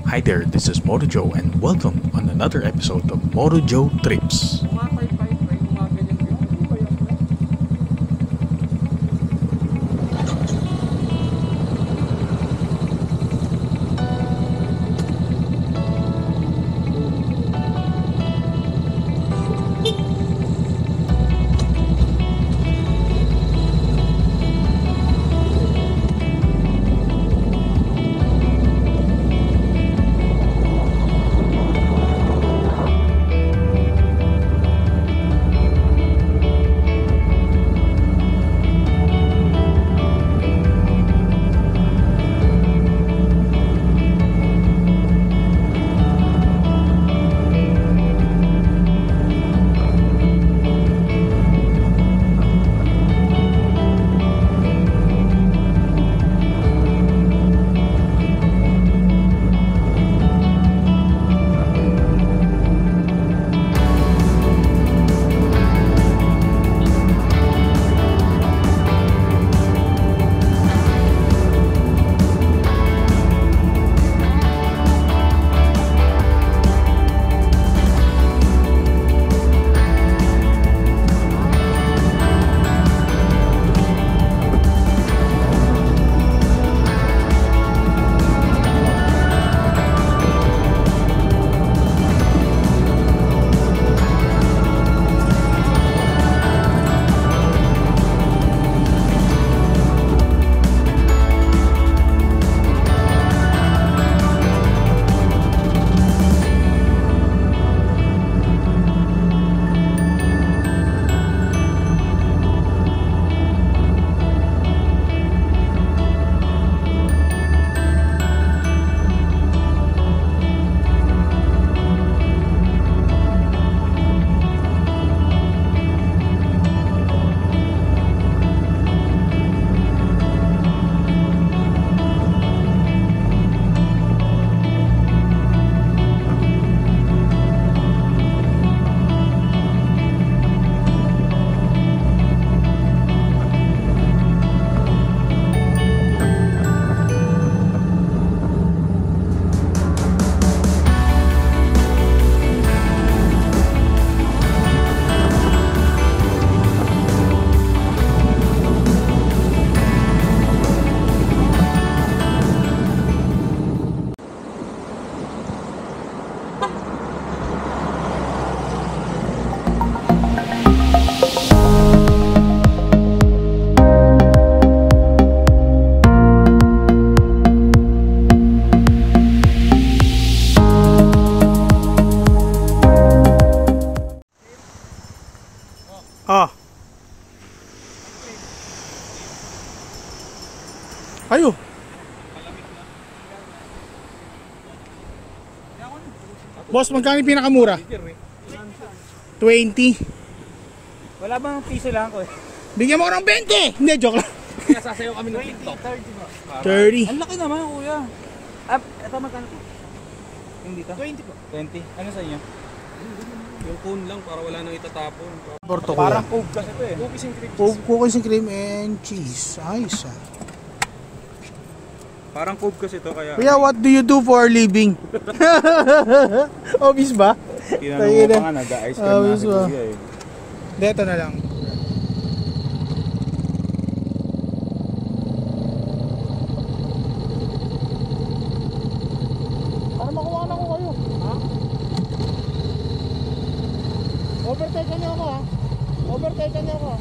Hi there, this is Moto Joe and welcome on another episode of Moto Joe Trips. Ayo. Boss, magkano yung pinakamura? 20. Wala bang piso lang ko eh. Bigyan mo ko ng 20. Hindi, joke lang. Kaya sasayaw kami ng TikTok. 30. Ang laki naman kuya. Ito magkano po? Yung dito? 20 po. 20. Ano sa inyo? Yung cone lang para wala nang itatapon. Parang Coke kasi ito eh. Cookies and cream and cheese. Ayos ah. Parang Coke kasi ito kaya. Kuya, what do you do for a living? Obvious ba? Tinanong mo pa nga, nag-ice cream na si kuya eh. Dito na lang. Para makuha na ko kayo. Ha? Overtake niyo ako ha. Overtake niyo ako.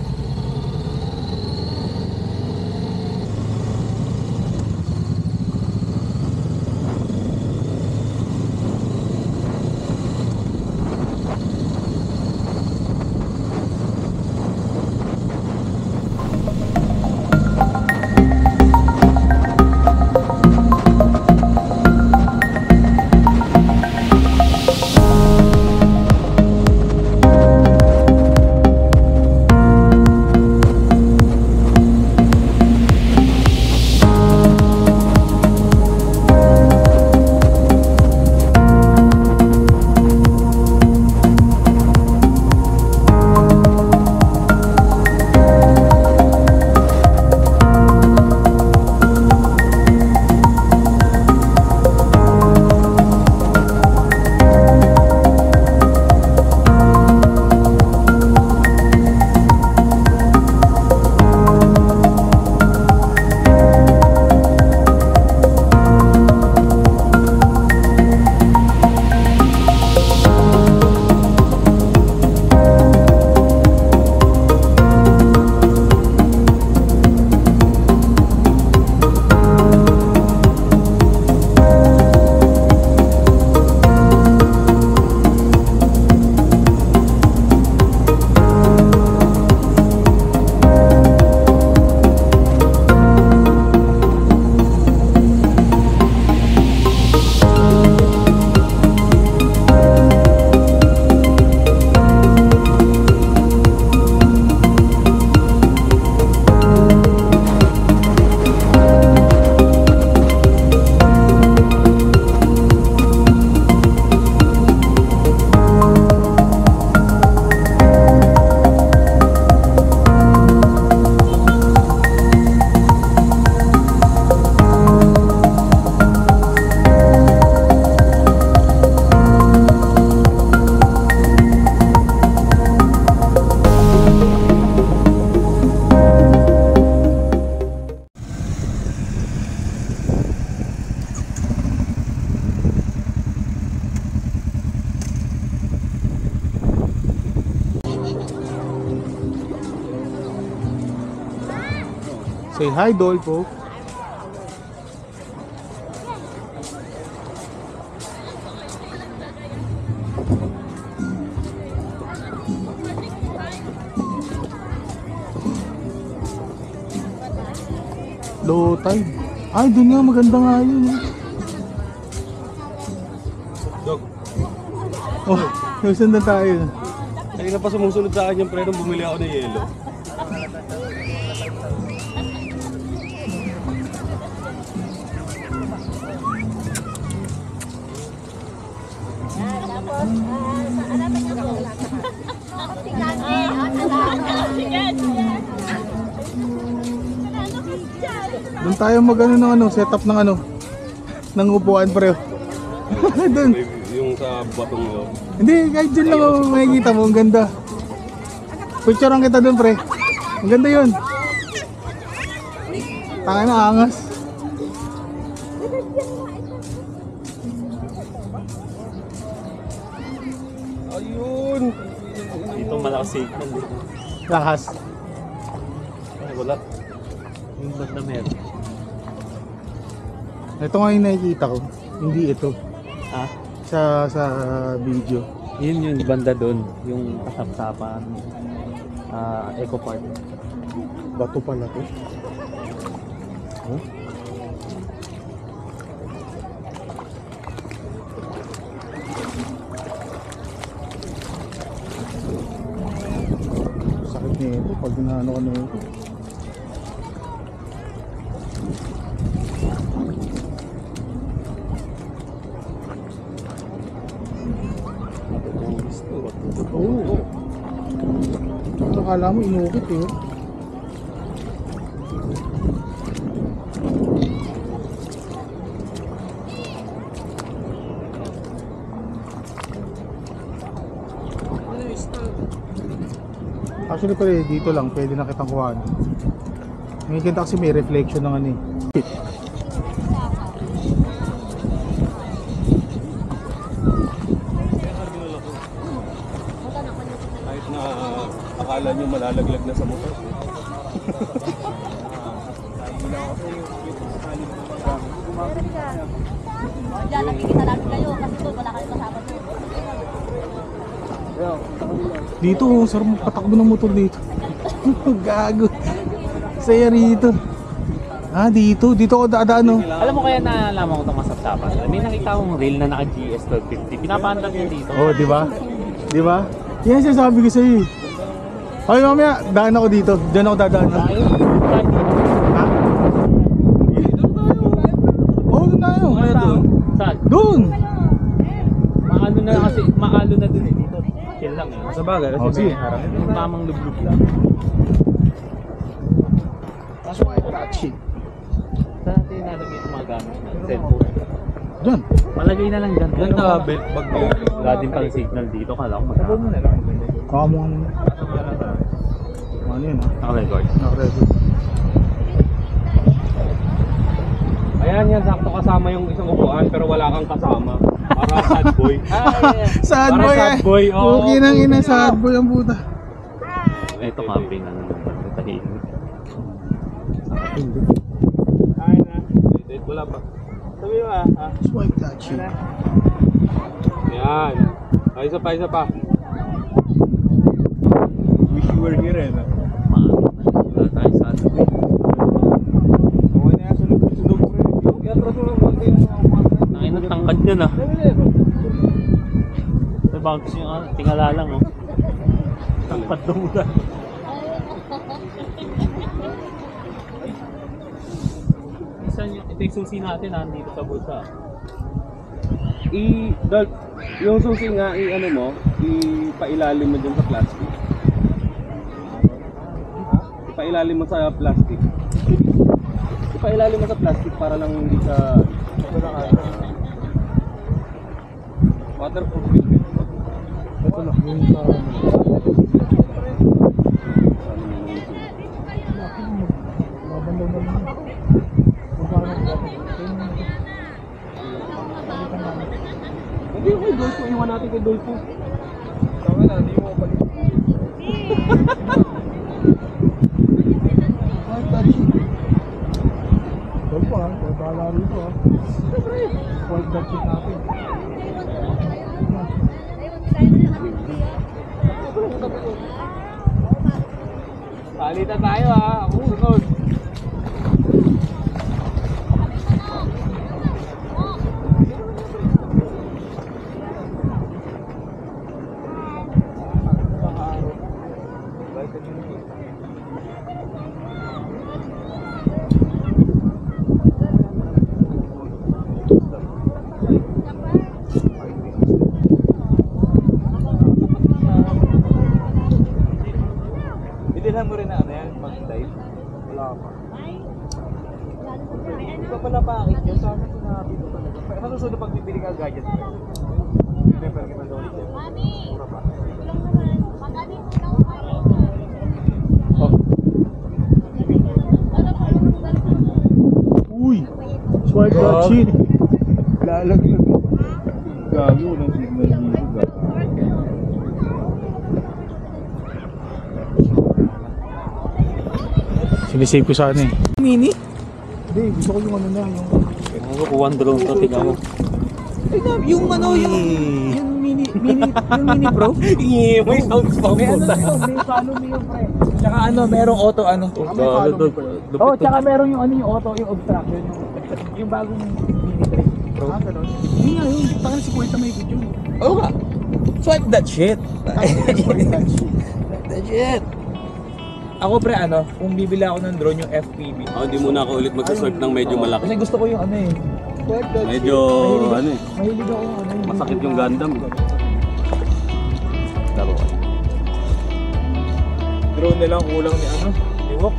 Say hi, Dolpo. Low tide. Ay, dun nga, maganda nga yun. Dog. Oh, nasundan tayo. Kanina pa sumusunod sa akin yung pre nung bumili ako ng yelo. Doon tayo mag-ano ng ano, setup ng ano, ng upuan pareho. Doon. Yung sa batong yun. Hindi, kahit dyan lang ako makikita mo, ang ganda. Picturean kita doon, pre. Ang ganda yun. Tanga na, angas. Ayun! Dito malakas signal. Lakas. Ay, wala. Yung banda meron. Ito nga yung nakikita ko. Hindi ito. Ha? Sa video. Yun yung banda doon. Yung kasapsapan. Eco Park. Bato pala to. Oh? Sakit nito pag inaano ko nito. Oo. Akala mo inukit eh. Actually pala dito lang pwede na kitang kuhaan. May kita kasi may reflection ng ano eh. Kahit na akala nyo malalaglag na sa motor. Diyan, nakikita namin kayo kasi doon wala kayo kasama doon. Dito, sarap patakbo ng motor dito. Gago. Saya rito. Ah, dito ako dadaan oh. Alam mo kaya nalaman ko itong masapsapan? May nakita akong reel na naka-GS 1250. Pinapaandag niya dito. Oh, di ba? Di ba? Yan sinasabi ko sa'yo eh. Hoy, mamaya, daan ako dito. Diyan ako dadaan. Ha? Oo, doon tayo. Saan? Doon! Maalo na kasi, maalo na dun eh. Dito, chill lang eh. Sa bagay, Oh, sige. Yung tamang lublub lang. That's why I got shit. Saan natin nalagay yung mga gamit na cellphone? Diyan. Malagay na lang dyan. Ganda, belt bag mo. Wala din pang signal dito. Kala ko magkakaroon. Kamo ano yun ha? Naka-record. Naka-record. Ayan yan, sakto kasama yung isang upuan pero wala kang kasama. Para sad boy. Sad Para boy sad eh. boy, oo. Okay nang ina, sad boy ang puta. Ito camping na naman. Tahimik. Ay na. Wala pa. Sabi mo ah. Swipe that shit. Yan. Ay, isa pa. Wish you were here eh. Wala tayo sa ano. Okay na yan, sunog mo rin. Kaya traso lang mo kayo. Nakinang tangkad yan ah. Sa bags yung tingala lang oh. Tangkad na mula. Ito yung susi natin dito sa bulsa. Yung susi nga, ano mo, ipailalim mo dyan sa plastic. Ipailalim mo sa plastic. Ipailalim mo sa plastic para lang hindi ka waterproof. Ito na, yung sa... Mabandaw na naman. Hindi ko kay Dolpo, iwan natin kay Dolpo. Tama na, hindi mo balik. Spoiled that shit natin. Palitan tayo ha. Ako sunod. Bidilhan mo rin na ano yan, pag-dive? Wala pa. Hindi pa pala pakit yun, sana sinabi ko talaga. Pero sa susunod pag bibili ka gadget mo. Hindi pa rin kita doon dyan. Mura pa. Uy! Spoiled that shit. Lalaglag. Gago, walang signal dito. Sinisave ko sana eh. Mini? Hindi, gusto ko yung ano na, yung... Ano ko, one drone to, tingnan mo. Tignan, yung ano, yung mini pro. May sounds pa May ano yun, may follow me yung pre. Tsaka ano, merong auto ano. Oh, tsaka meron yung ano yung auto, yung obstruction, yung bagong mini 3 pro. Ah, gano'n. Hindi nga yun, takang si Kuwenta may video. Oo nga. Swipe that shit. Spoiled that shit. That shit. Ako pre ano, kung bibili ako ng drone yung FPV. Hindi muna ako ulit mag-swipe ng medyo malaki. Kasi gusto ko yung ano eh. Spoiled that shit. Medyo ano eh. Mahilig ako yung ano. Masakit yung Gundam. Drone na lang kulang ni ano, ni Wok.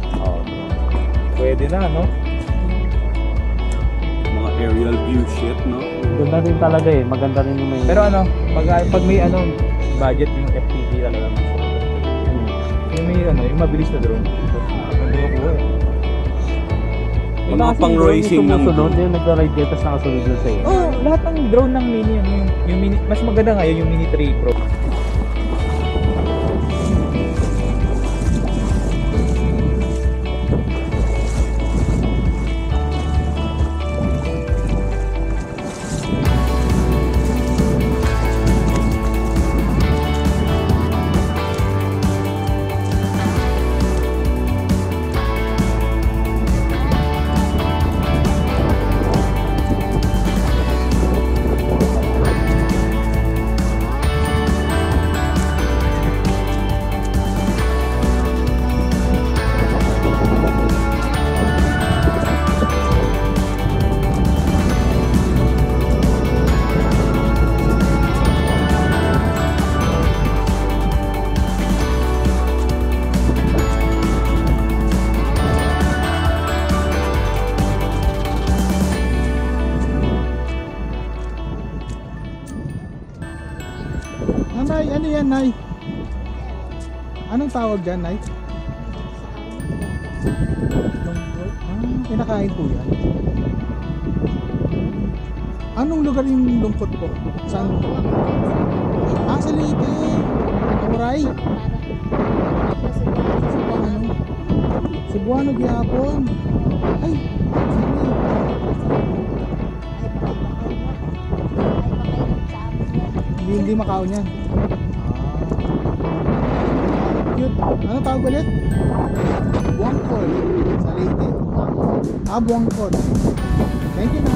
Pwede na no? Mga aerial view shit, no? Ganda rin talaga eh, maganda rin yung may... Pero ano, pag may ano, budget yung FPV talaga. Yung may ano, yung mabilis na drone. Hindi ko kuha eh. Yung mga pang-racing ng sunod, yung nag-ride dito tapos nakasunod lang sa'yo. Oh, lahat ng drone ng mini yung mini, mas maganda ngayon yung Mini 3 Pro. Nay, ano yan, Nay? Anong tawag dyan, Nay? Longboard? Kinakain po yan. Anong lugar yung lungkot po? Saan? Sa Leyte. Kauray. Cebuano. Cebuano, Gihapon. Ay, hindi makaon yan. Cute. Ano tawag ulit? Buangkol sa Leyte. Buangkol. Thank you na.